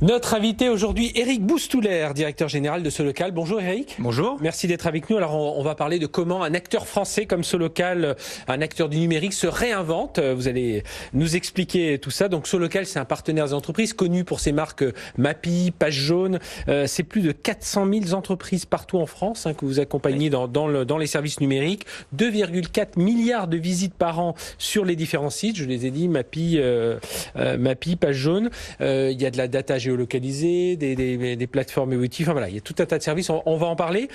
Notre invité aujourd'hui, Éric Boustouler, directeur général de Solocal. Bonjour Éric. Bonjour. Merci d'être avec nous. Alors on va parler de comment un acteur français comme Solocal, un acteur du numérique, se réinvente. Vous allez nous expliquer tout ça. Donc Solocal, c'est un partenaire des entreprises connu pour ses marques Mappy, Page Jaune. C'est plus de 400 000 entreprises partout en France que vous accompagnez dans les services numériques. 2,4 milliards de visites par an sur les différents sites. Je les ai dit, Mappy, Page Jaune. Il y a de la data géolocalisée, des plateformes évolutives. Enfin, voilà, il y a tout un tas de services. On va en parler.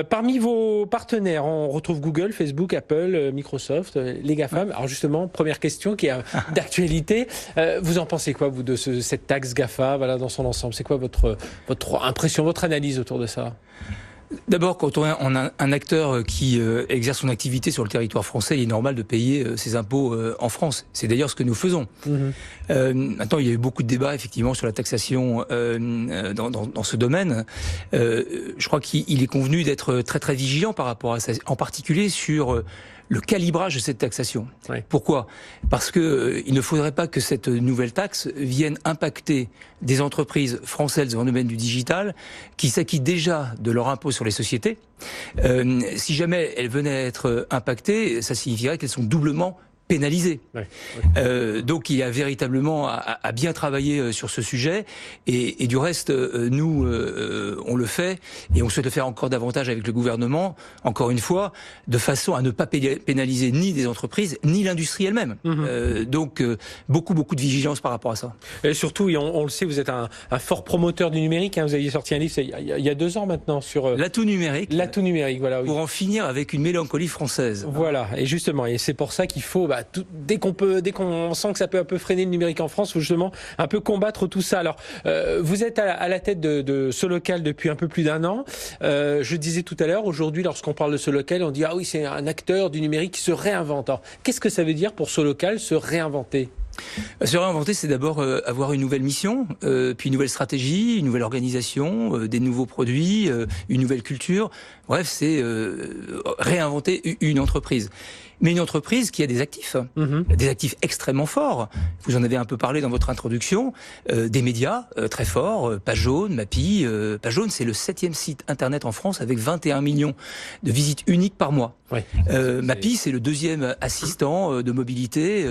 Parmi vos partenaires, on retrouve Google, Facebook, Apple, Microsoft, les GAFAM. Alors justement, première question qui est d'actualité. Vous en pensez quoi, vous, de cette taxe GAFA, voilà, dans son ensemble? C'est quoi votre impression, votre analyse autour de ça? D'abord, quand on a un acteur qui exerce son activité sur le territoire français, il est normal de payer ses impôts en France. C'est d'ailleurs ce que nous faisons. Maintenant, il y a eu beaucoup de débats effectivement sur la taxation dans ce domaine. Je crois qu'il est convenu d'être très très vigilant par rapport à ça, en particulier sur le calibrage de cette taxation. Oui. Pourquoi ? Parce que il ne faudrait pas que cette nouvelle taxe vienne impacter des entreprises françaises dans le domaine du digital qui s'acquittent déjà de leur impôt sur les sociétés. Si jamais elles venaient à être impactées, ça signifierait qu'elles sont doublement pénalisées. Oui. Donc il y a véritablement à bien travailler sur ce sujet et du reste nous on le fait et on souhaite le faire encore davantage avec le gouvernement, encore une fois, de façon à ne pas pénaliser ni des entreprises ni l'industrie elle-même. Donc beaucoup de vigilance par rapport à ça. Et surtout, on le sait, vous êtes un fort promoteur du numérique. Vous aviez sorti un livre il y a 2 ans maintenant sur l'atout numérique. L'atout numérique, voilà. Oui. Pour en finir avec une mélancolie française. Voilà, et justement, et c'est pour ça qu'il faut dès qu'on sent que ça peut un peu freiner le numérique en France, faut justement un peu combattre tout ça. Alors, vous êtes à la tête de Solocal depuis un peu plus d'1 an. Je disais tout à l'heure, aujourd'hui, lorsqu'on parle de Solocal, on dit ah oui, c'est un acteur du numérique qui se réinvente. Alors, qu'est-ce que ça veut dire pour Solocal, se réinventer ? Se réinventer, c'est d'abord avoir une nouvelle mission, puis une nouvelle stratégie, une nouvelle organisation, des nouveaux produits, une nouvelle culture. Bref, c'est réinventer une entreprise. Mais une entreprise qui a des actifs extrêmement forts. Vous en avez un peu parlé dans votre introduction. Des médias très forts, Page Jaune, Mappy. Page Jaune, c'est le 7e site internet en France avec 21 millions de visites uniques par mois. Oui. Mappy, c'est le 2e assistant de mobilité.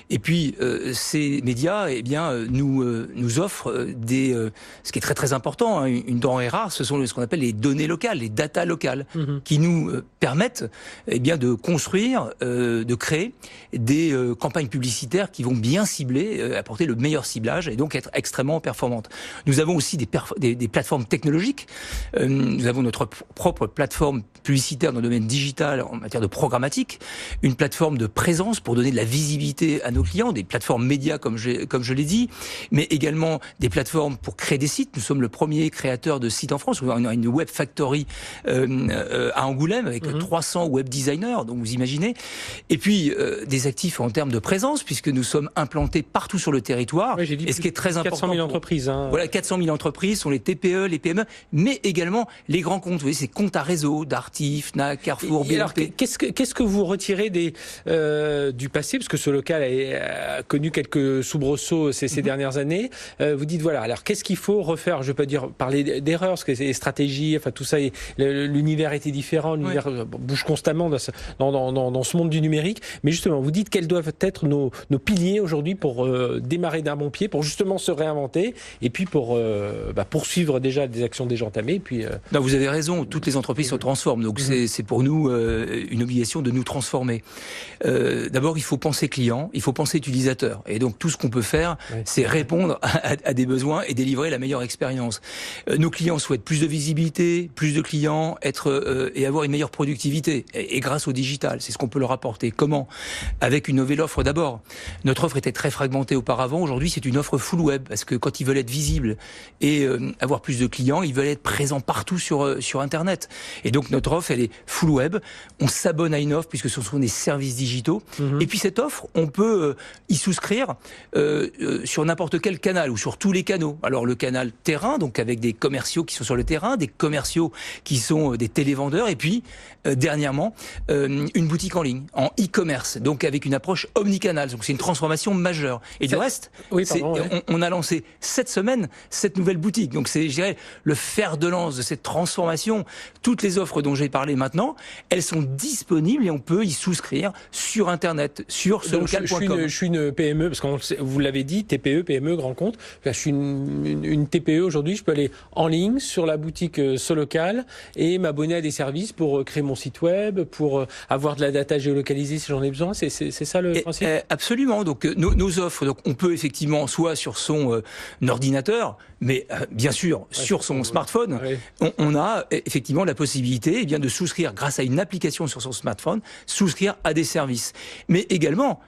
Et puis, ces médias, eh bien, nous offrent ce qui est très très important, une denrée rare. Ce sont ce qu'on appelle les données locales, les data locales, qui nous permettent, eh bien, de construire, de créer des campagnes publicitaires qui vont bien cibler, apporter le meilleur ciblage et donc être extrêmement performantes. Nous avons aussi des plateformes technologiques. Nous avons notre propre plateforme publicitaire dans le domaine digital en matière de programmatique, une plateforme de présence pour donner de la visibilité à nos clients, des plateformes médias comme je l'ai dit, mais également des plateformes pour créer des sites. Nous sommes le premier créateur de sites en France. On a une web factory à Angoulême avec 300 web designers, donc vous imaginez. Et puis des actifs en termes de présence, puisque nous sommes implantés partout sur le territoire. Oui, et ce qui est très important. 400 000 entreprises. Voilà, 400 000 entreprises sont les TPE, les PME, mais également les grands comptes. Vous voyez, ces comptes à réseau d'Artif, Fnac, Carrefour, BNP. Alors, qu'est-ce que vous retirez du passé, parce que Solocal a connu quelques soubresauts ces dernières années. Vous dites voilà, alors qu'est-ce qu'il faut refaire? Je ne veux pas dire parler d'erreurs, parce que les stratégies, enfin tout ça, l'univers était différent, l'univers bouge constamment dans ce monde du numérique. Mais justement, vous dites quels doivent être nos piliers aujourd'hui pour démarrer d'un bon pied, pour justement se réinventer, et puis pour poursuivre déjà des actions déjà entamées. Puis, Non, vous avez raison, toutes les entreprises se transforment, donc c'est pour nous une obligation de nous transformer. D'abord, il faut penser client, il faut penser utilisateur, et donc tout ce qu'on peut faire, c'est répondre à des besoins et délivrer la meilleure expérience. Nos clients souhaitent plus de visibilité, plus de clients, et avoir une meilleure productivité, et grâce au digital, c'est ce qu'on peut leur apporter. Comment? Avec une nouvelle offre d'abord. Notre offre était très fragmentée auparavant, aujourd'hui c'est une offre full web, parce que quand ils veulent être visibles et avoir plus de clients, ils veulent être présents partout sur Internet. Et donc notre offre, elle est full web, on s'abonne à une offre puisque ce sont des services digitaux, et puis cette offre, on peut y souscrire sur n'importe quel canal ou sur tous les canaux. Alors le canal terrain, donc avec des commerciaux qui sont sur le terrain, des commerciaux qui sont des télévendeurs, et puis dernièrement une boutique boutique en ligne, en e-commerce, donc avec une approche omnicanale. Donc c'est une transformation majeure. Et du reste, on a lancé cette semaine cette nouvelle boutique. Donc c'est, je dirais, le fer de lance de cette transformation. Toutes les offres dont j'ai parlé maintenant, elles sont disponibles et on peut y souscrire sur Internet, sur selocal.com. Je suis une PME, parce que vous l'avez dit, TPE, PME, grand compte. Je suis une TPE aujourd'hui, je peux aller en ligne sur la boutique Solocal et m'abonner à des services pour créer mon site web, pour avoir de la data géolocalisée si j'en ai besoin. C'est ça le principe? Absolument. Donc nos offres, donc on peut effectivement soit sur son ordinateur, mais bien sûr sur son smartphone, on a effectivement la possibilité de souscrire grâce à une application sur son smartphone, souscrire à des services, mais également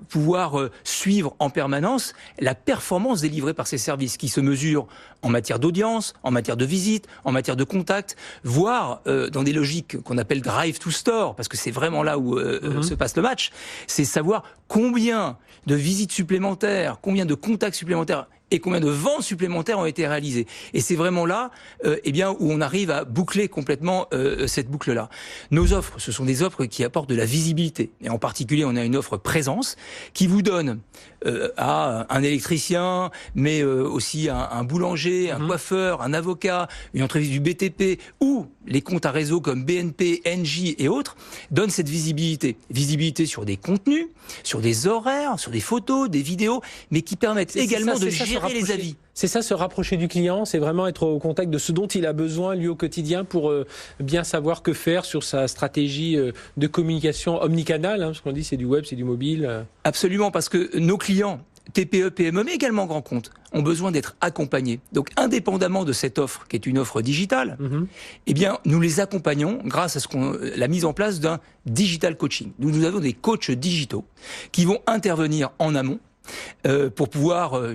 pouvoir suivre en permanence la performance délivrée par ces services qui se mesurent en matière d'audience, en matière de visite, en matière de contact, voire dans des logiques qu'on appelle drive to store, parce que c'est vraiment là où se passe le match, c'est savoir combien de visites supplémentaires, combien de contacts supplémentaires et combien de ventes supplémentaires ont été réalisées. Et c'est vraiment là où on arrive à boucler complètement cette boucle-là. Nos offres, ce sont des offres qui apportent de la visibilité. Et en particulier, on a une offre présence qui vous donne à un électricien, mais aussi un boulanger, un coiffeur, un avocat, une entreprise du BTP ou les comptes à réseau comme BNP, Engie et autres, donnent cette visibilité. Visibilité sur des contenus, sur des horaires, sur des photos, des vidéos, mais qui permettent également de gérer les avis. C'est ça, se rapprocher du client, c'est vraiment être au contact de ce dont il a besoin, lui, au quotidien, pour bien savoir que faire sur sa stratégie de communication omnicanale, parce qu'on dit c'est du web, c'est du mobile. Absolument, parce que nos clients, TPE, PME, mais également grands comptes, ont besoin d'être accompagnés. Donc, indépendamment de cette offre, qui est une offre digitale, nous les accompagnons grâce à la mise en place d'un digital coaching. Nous avons des coachs digitaux qui vont intervenir en amont, pour pouvoir,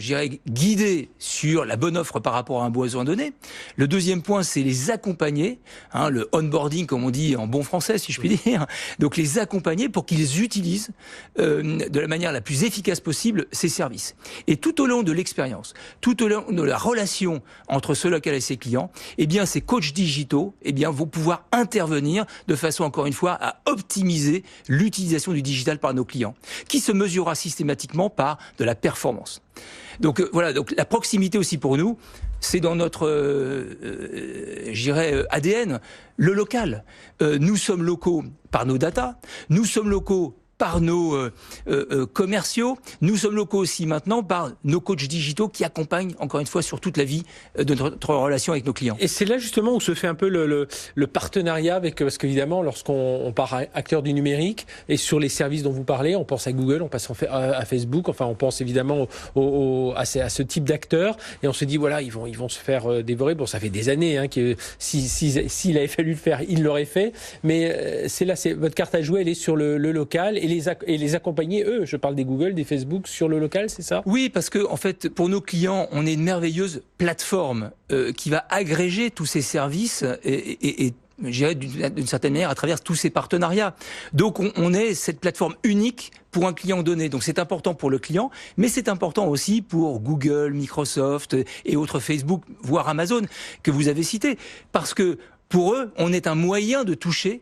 guider sur la bonne offre par rapport à un besoin donné. Le deuxième point, c'est les accompagner, le onboarding, comme on dit en bon français, si je puis dire. Donc les accompagner pour qu'ils utilisent de la manière la plus efficace possible ces services. Et tout au long de l'expérience, tout au long de la relation entre Solocal et ses clients, ces coachs digitaux, vont pouvoir intervenir de façon, encore une fois, à optimiser l'utilisation du digital par nos clients, qui se mesurera systématiquement par de la performance. Donc voilà, donc la proximité aussi pour nous, c'est dans notre, ADN, le local. Nous sommes locaux par nos data, nous sommes locaux par nos commerciaux, nous sommes locaux aussi maintenant par nos coachs digitaux qui accompagnent, encore une fois, sur toute la vie de notre relation avec nos clients. Et c'est là justement où se fait un peu le partenariat avec, parce qu'évidemment, lorsqu'on part acteur du numérique et sur les services dont vous parlez, on pense à Google, on pense à Facebook, enfin on pense évidemment à ce type d'acteurs et on se dit voilà, ils vont se faire dévorer. Bon, ça fait des années que s'il avait fallu le faire, il l'aurait fait, mais c'est là, votre carte à jouer, elle est sur le local et les accompagner, eux, je parle des Google, des Facebook, sur le local, c'est ça? Oui, parce que en fait, pour nos clients, on est une merveilleuse plateforme qui va agréger tous ces services et je dirais d'une certaine manière à travers tous ces partenariats. Donc on est cette plateforme unique pour un client donné. Donc c'est important pour le client, mais c'est important aussi pour Google, Microsoft et autres, Facebook, voire Amazon, que vous avez cités. Parce que pour eux, on est un moyen de toucher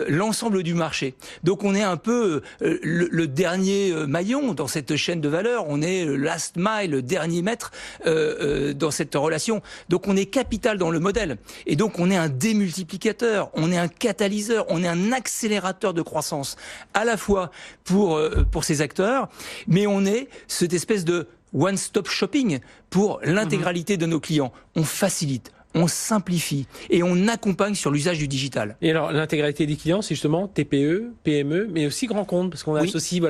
l'ensemble du marché. Donc on est un peu le dernier maillon dans cette chaîne de valeur, on est le last mile, le dernier mètre dans cette relation. Donc on est capital dans le modèle. Et donc on est un démultiplicateur, on est un catalyseur, on est un accélérateur de croissance, à la fois pour ces acteurs, mais on est cette espèce de one-stop shopping pour l'intégralité de nos clients. On facilite, on simplifie et on accompagne sur l'usage du digital. Et alors, l'intégralité des clients, c'est justement TPE, PME, mais aussi grands comptes, parce qu'on associe,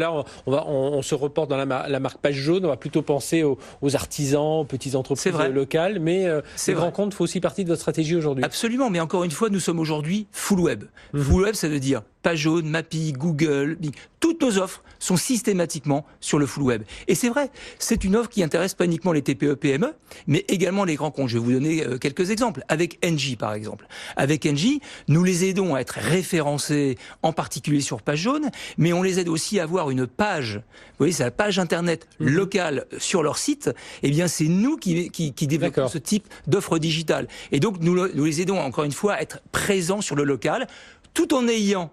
on se reporte dans la marque Page Jaune, on va plutôt penser aux artisans, aux petites entreprises locales, mais les grands comptes font aussi partie de votre stratégie aujourd'hui. Absolument, mais encore une fois, nous sommes aujourd'hui full web. Full web, ça veut dire Page Jaune, Mappy, Google, Bing. Toutes nos offres sont systématiquement sur le full web. Et c'est vrai, c'est une offre qui intéresse pas uniquement les TPE, PME, mais également les grands comptes. Je vais vous donner quelques exemples. Avec Engie, par exemple. Avec Engie, nous les aidons à être référencés, en particulier sur Page Jaune, mais on les aide aussi à avoir une page, vous voyez, c'est la page internet locale sur leur site. Eh bien, c'est nous qui développons ce type d'offre digitale. Et donc, nous les aidons, encore une fois, à être présents sur le local, tout en ayant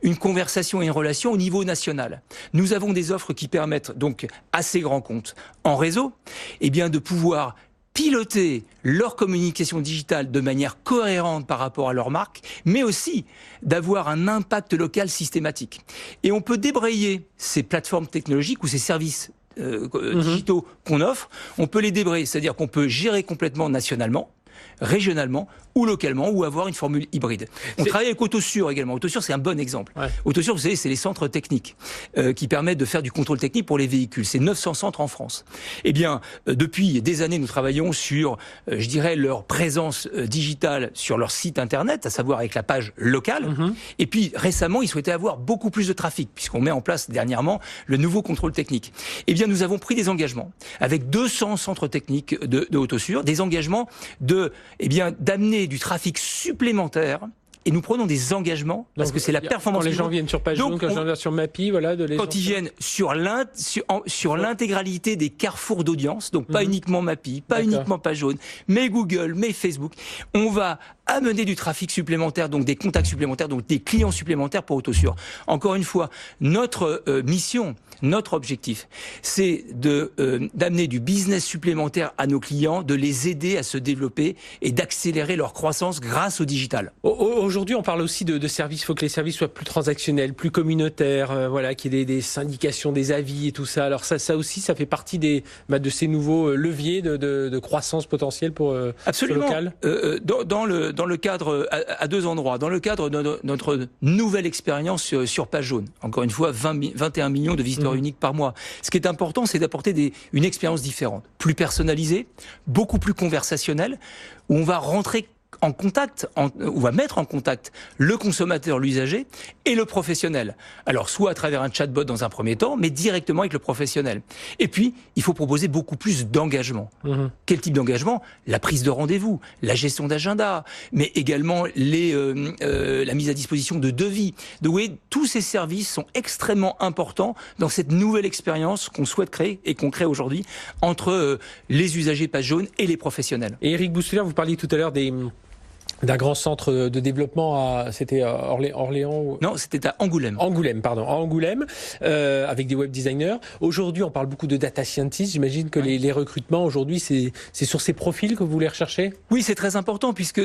une conversation et une relation au niveau national. Nous avons des offres qui permettent donc à ces grands comptes en réseau, eh bien de pouvoir piloter leur communication digitale de manière cohérente par rapport à leur marque, mais aussi d'avoir un impact local systématique. Et on peut débrayer ces plateformes technologiques ou ces services digitaux qu'on offre, on peut les débrayer, c'est-à-dire qu'on peut gérer complètement nationalement, régionalement ou localement, ou avoir une formule hybride. On travaille avec Autosur également. Autosur, c'est un bon exemple. Ouais. Autosur, vous savez, c'est les centres techniques qui permettent de faire du contrôle technique pour les véhicules. C'est 900 centres en France. Eh bien, depuis des années, nous travaillons sur, je dirais, leur présence digitale sur leur site internet, à savoir avec la page locale. Et puis, récemment, ils souhaitaient avoir beaucoup plus de trafic, puisqu'on met en place dernièrement le nouveau contrôle technique. Eh bien, nous avons pris des engagements avec 200 centres techniques de Autosur, des engagements d'amener du trafic supplémentaire. Et nous prenons des engagements parce que c'est la performance. Quand les gens viennent sur PageJaune, quand les gens viennent sur Mappy, voilà, quand ils viennent sur l'intégralité des carrefours d'audience, donc pas uniquement Mappy, pas uniquement PageJaune, mais Google, mais Facebook, on va amener du trafic supplémentaire, donc des contacts supplémentaires, donc des clients supplémentaires pour Autosur. Encore une fois, notre mission, notre objectif, c'est d'amener du business supplémentaire à nos clients, de les aider à se développer et d'accélérer leur croissance grâce au digital. Aujourd'hui, on parle aussi de services. Il faut que les services soient plus transactionnels, plus communautaires, voilà, qu'il y ait des syndications, des avis et tout ça. Alors ça aussi, ça fait partie de ces nouveaux leviers de croissance potentielle pour Absolument. Le local. Dans le cadre, à deux endroits, dans le cadre de notre nouvelle expérience sur PageJaune, encore une fois, 21 millions de visiteurs uniques par mois. Ce qui est important, c'est d'apporter une expérience différente, plus personnalisée, beaucoup plus conversationnelle, où on va rentrer en contact, on va mettre en contact le consommateur, l'usager et le professionnel. Alors, soit à travers un chatbot dans un premier temps, mais directement avec le professionnel. Et puis, il faut proposer beaucoup plus d'engagement. Quel type d'engagement ? La prise de rendez-vous, la gestion d'agenda, mais également la mise à disposition de devis. Donc, vous voyez, tous ces services sont extrêmement importants dans cette nouvelle expérience qu'on souhaite créer et qu'on crée aujourd'hui entre les usagers PageJaune et les professionnels. Et Eric Bousseler, vous parliez tout à l'heure d'un grand centre de développement c'était à Orléans ou... Non, c'était à Angoulême. Angoulême, avec des web designers. Aujourd'hui, on parle beaucoup de data scientists. J'imagine que les recrutements aujourd'hui, c'est sur ces profils que vous les recherchez ? Oui, c'est très important puisque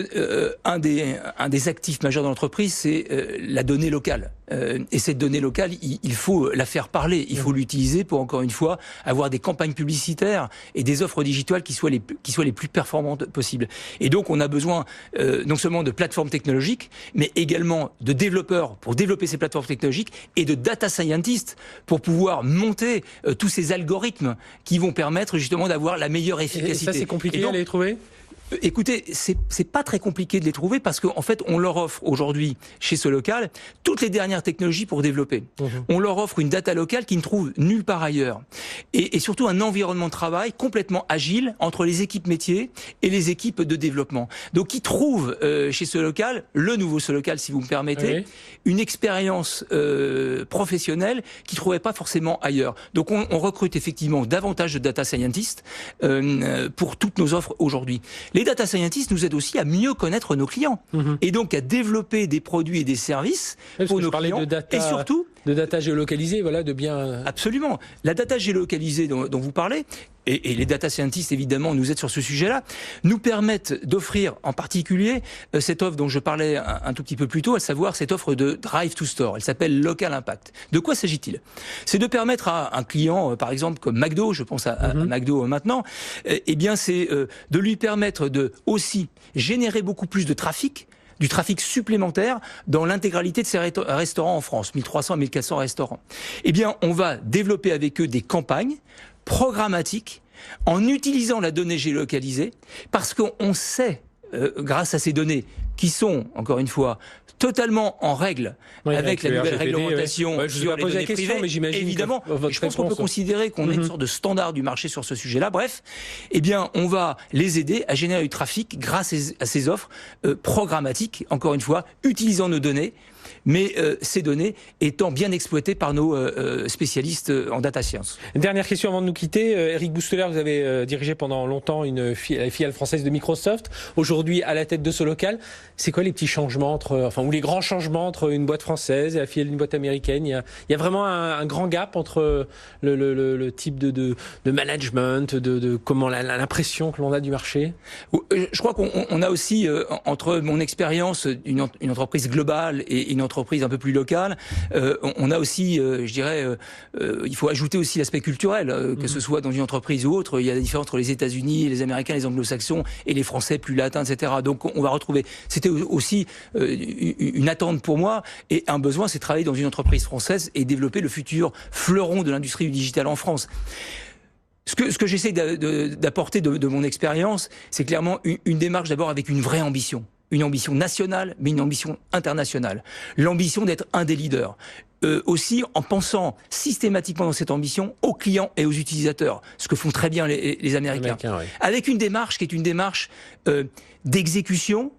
un des actifs majeurs de l'entreprise, c'est la donnée locale. Et cette donnée locale, il faut la faire parler. Il faut l'utiliser pour, encore une fois, avoir des campagnes publicitaires et des offres digitales qui soient les plus performantes possibles. Et donc, on a besoin non seulement de plateformes technologiques, mais également de développeurs pour développer ces plateformes technologiques et de data scientists pour pouvoir monter tous ces algorithmes qui vont permettre justement d'avoir la meilleure efficacité. Et ça, c'est compliqué à les trouver ? Écoutez, c'est pas très compliqué de les trouver parce qu'en fait, on leur offre aujourd'hui, chez ce local, toutes les dernières technologies pour développer. On leur offre une data locale qu'ils ne trouvent nulle part ailleurs. Et surtout un environnement de travail complètement agile entre les équipes métiers et les équipes de développement. Donc, ils trouvent chez ce local, le nouveau ce local, si vous me permettez, une expérience professionnelle qu'ils ne trouvaient pas forcément ailleurs. Donc, on recrute effectivement davantage de data scientists pour toutes nos offres aujourd'hui. Les data scientists nous aident aussi à mieux connaître nos clients et donc à développer des produits et des services pour nos clients. Et surtout de data géolocalisée, voilà, de bien... Absolument. La data géolocalisée dont vous parlez, et les data scientists évidemment nous aident sur ce sujet-là, nous permettent d'offrir en particulier cette offre dont je parlais un tout petit peu plus tôt, à savoir cette offre de Drive to Store. Elle s'appelle Local Impact. De quoi s'agit-il ? C'est de permettre à un client, par exemple comme McDo, je pense à McDo maintenant, eh bien c'est de lui permettre de aussi générer beaucoup plus de trafic, du trafic supplémentaire dans l'intégralité de ces restaurants en France, 1300 à 1400 restaurants. Eh bien, on va développer avec eux des campagnes programmatiques en utilisant la donnée géolocalisée parce qu'on sait, grâce à ces données, qui sont, encore une fois, totalement en règle avec la nouvelle réglementation sur les données privées, mais j'imagine évidemment, je pense qu'on peut considérer qu'on est une sorte de standard du marché sur ce sujet-là. Bref, eh bien, on va les aider à générer du trafic grâce à ces offres programmatiques, encore une fois, utilisant nos données mais ces données étant bien exploitées par nos spécialistes en data science. Dernière question avant de nous quitter. Eric Boustelaere, vous avez dirigé pendant longtemps la filiale française de Microsoft. Aujourd'hui, à la tête de Solocal, c'est quoi les petits changements ou les grands changements entre une boîte française et la filiale d'une boîte américaine? Il y a vraiment un grand gap entre le type de management, de comment l'impression que l'on a du marché. Je crois qu'on a aussi, entre mon expérience, une entreprise globale et une entreprise un peu plus locale, on a aussi, je dirais, il faut ajouter aussi l'aspect culturel, que ce soit dans une entreprise ou autre. Il y a des différences entre les États-Unis, les Américains, les Anglo-Saxons et les Français plus latins, etc. Donc on va retrouver. C'était aussi une attente pour moi et un besoin, c'est de travailler dans une entreprise française et développer le futur fleuron de l'industrie du digital en France. Ce que j'essaie d'apporter de mon expérience, c'est clairement une démarche d'abord avec une vraie ambition. Une ambition nationale, mais une ambition internationale. L'ambition d'être un des leaders. Aussi en pensant systématiquement dans cette ambition aux clients et aux utilisateurs, ce que font très bien les Américains. Oui. Avec une démarche qui est une démarche d'exécution,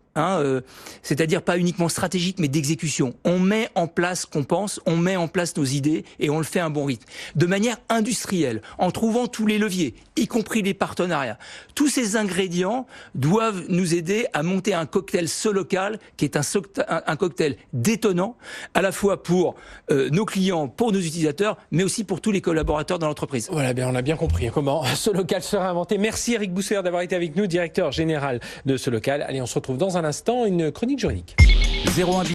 c'est-à-dire pas uniquement stratégique, mais d'exécution. On met en place ce qu'on pense, on met en place nos idées et on le fait à un bon rythme. De manière industrielle, en trouvant tous les leviers, y compris les partenariats. Tous ces ingrédients doivent nous aider à monter un cocktail Solocal qui est un cocktail détonnant, à la fois pour nos clients, pour nos utilisateurs, mais aussi pour tous les collaborateurs dans l'entreprise. Voilà, on a bien compris comment Solocal sera inventé. Merci Eric Boustelaere d'avoir été avec nous, directeur général de Solocal. Allez, on se retrouve dans un instant, une chronique juridique. 01